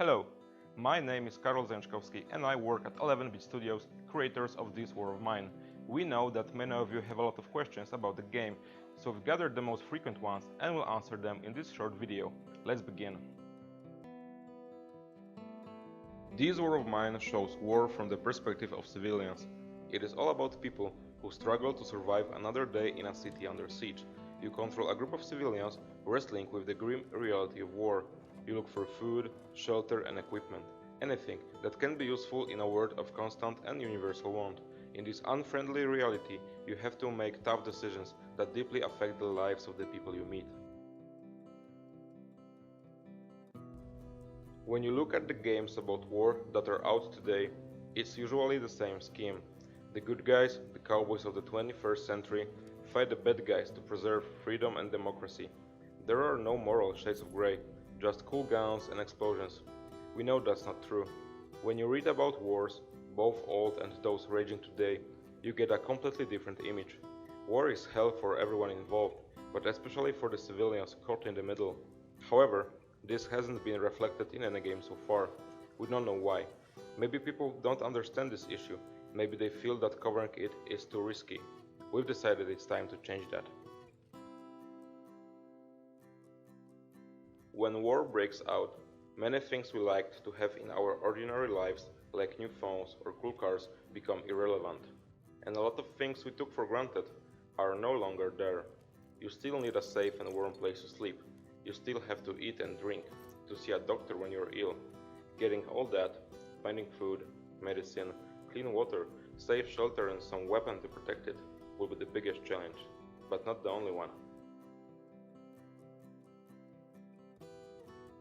Hello, my name is Karol Zęczkowski and I work at 11-bit Studios, creators of This War of Mine. We know that many of you have a lot of questions about the game, so we've gathered the most frequent ones and will answer them in this short video. Let's begin. This War of Mine shows war from the perspective of civilians. It is all about people who struggle to survive another day in a city under siege. You control a group of civilians wrestling with the grim reality of war. You look for food, shelter and equipment, anything that can be useful in a world of constant and universal want. In this unfriendly reality, you have to make tough decisions that deeply affect the lives of the people you meet. When you look at the games about war that are out today, it's usually the same scheme. The good guys, the cowboys of the 21st century, fight the bad guys to preserve freedom and democracy. There are no moral shades of grey, just cool guns and explosions. We know that's not true. When you read about wars, both old and those raging today, you get a completely different image. War is hell for everyone involved, but especially for the civilians caught in the middle. However, this hasn't been reflected in any game so far. We don't know why. Maybe people don't understand this issue, maybe they feel that covering it is too risky. We've decided it's time to change that. When war breaks out, many things we liked to have in our ordinary lives, like new phones or cool cars, become irrelevant. And a lot of things we took for granted are no longer there. You still need a safe and warm place to sleep. You still have to eat and drink, to see a doctor when you're ill. Getting all that, finding food, medicine, clean water, safe shelter and some weapon to protect it, will be the biggest challenge, but not the only one.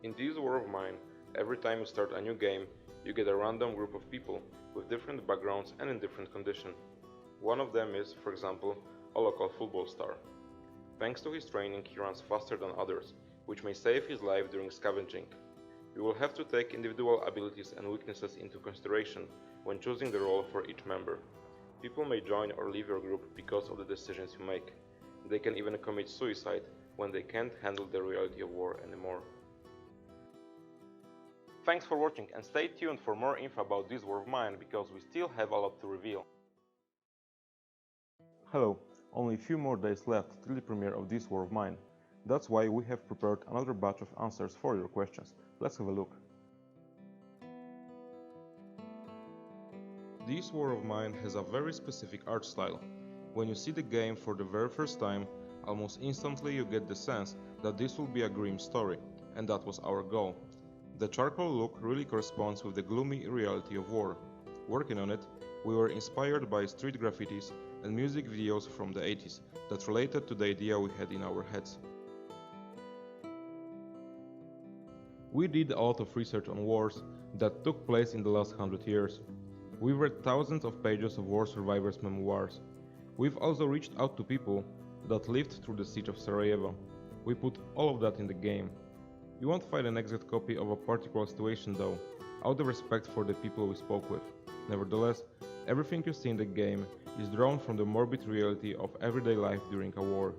In this war of mine, every time you start a new game, you get a random group of people with different backgrounds and in different conditions. One of them is, for example, a local football star. Thanks to his training, he runs faster than others, which may save his life during scavenging. You will have to take individual abilities and weaknesses into consideration when choosing the role for each member. People may join or leave your group because of the decisions you make. They can even commit suicide when they can't handle the reality of war anymore. Thanks for watching and stay tuned for more info about this war of mine because we still have a lot to reveal. Hello, only a few more days left till the premiere of this war of mine. That's why we have prepared another batch of answers for your questions. Let's have a look. This war of mine has a very specific art style. When you see the game for the very first time, almost instantly you get the sense that this will be a grim story, and that was our goal. The charcoal look really corresponds with the gloomy reality of war. Working on it, we were inspired by street graffitis and music videos from the 80s that related to the idea we had in our heads. We did a lot of research on wars that took place in the last 100 years. We've read thousands of pages of war survivors' memoirs. We've also reached out to people that lived through the siege of Sarajevo. We put all of that in the game. You won't find an exact copy of a particular situation though, out of respect for the people we spoke with. Nevertheless, everything you see in the game is drawn from the morbid reality of everyday life during a war.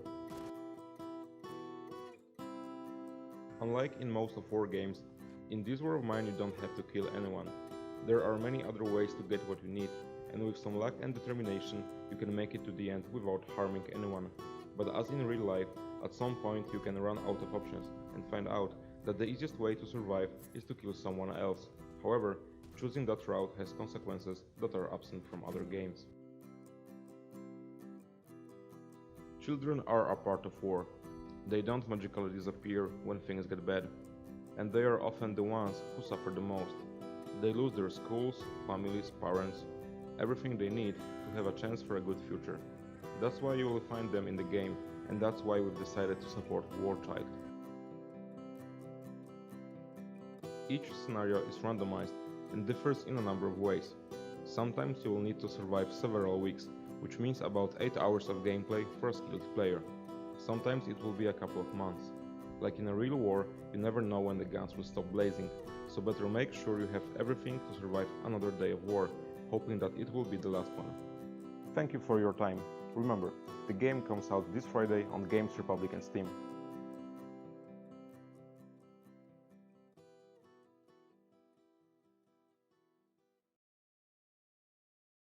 Unlike in most of war games, in this war of mine you don't have to kill anyone. There are many other ways to get what you need, and with some luck and determination you can make it to the end without harming anyone. But as in real life, at some point you can run out of options and find out that the easiest way to survive is to kill someone else. However, choosing that route has consequences that are absent from other games. Children are a part of war. They don't magically disappear when things get bad, and they are often the ones who suffer the most. They lose their schools, families, parents, everything they need to have a chance for a good future. That's why you will find them in the game, and that's why we've decided to support War Child. Each scenario is randomized and differs in a number of ways. Sometimes you will need to survive several weeks, which means about 8 hours of gameplay for a skilled player. Sometimes it will be a couple of months. Like in a real war, you never know when the guns will stop blazing, so better make sure you have everything to survive another day of war, hoping that it will be the last one. Thank you for your time. Remember, the game comes out this Friday on Games Republic and Steam.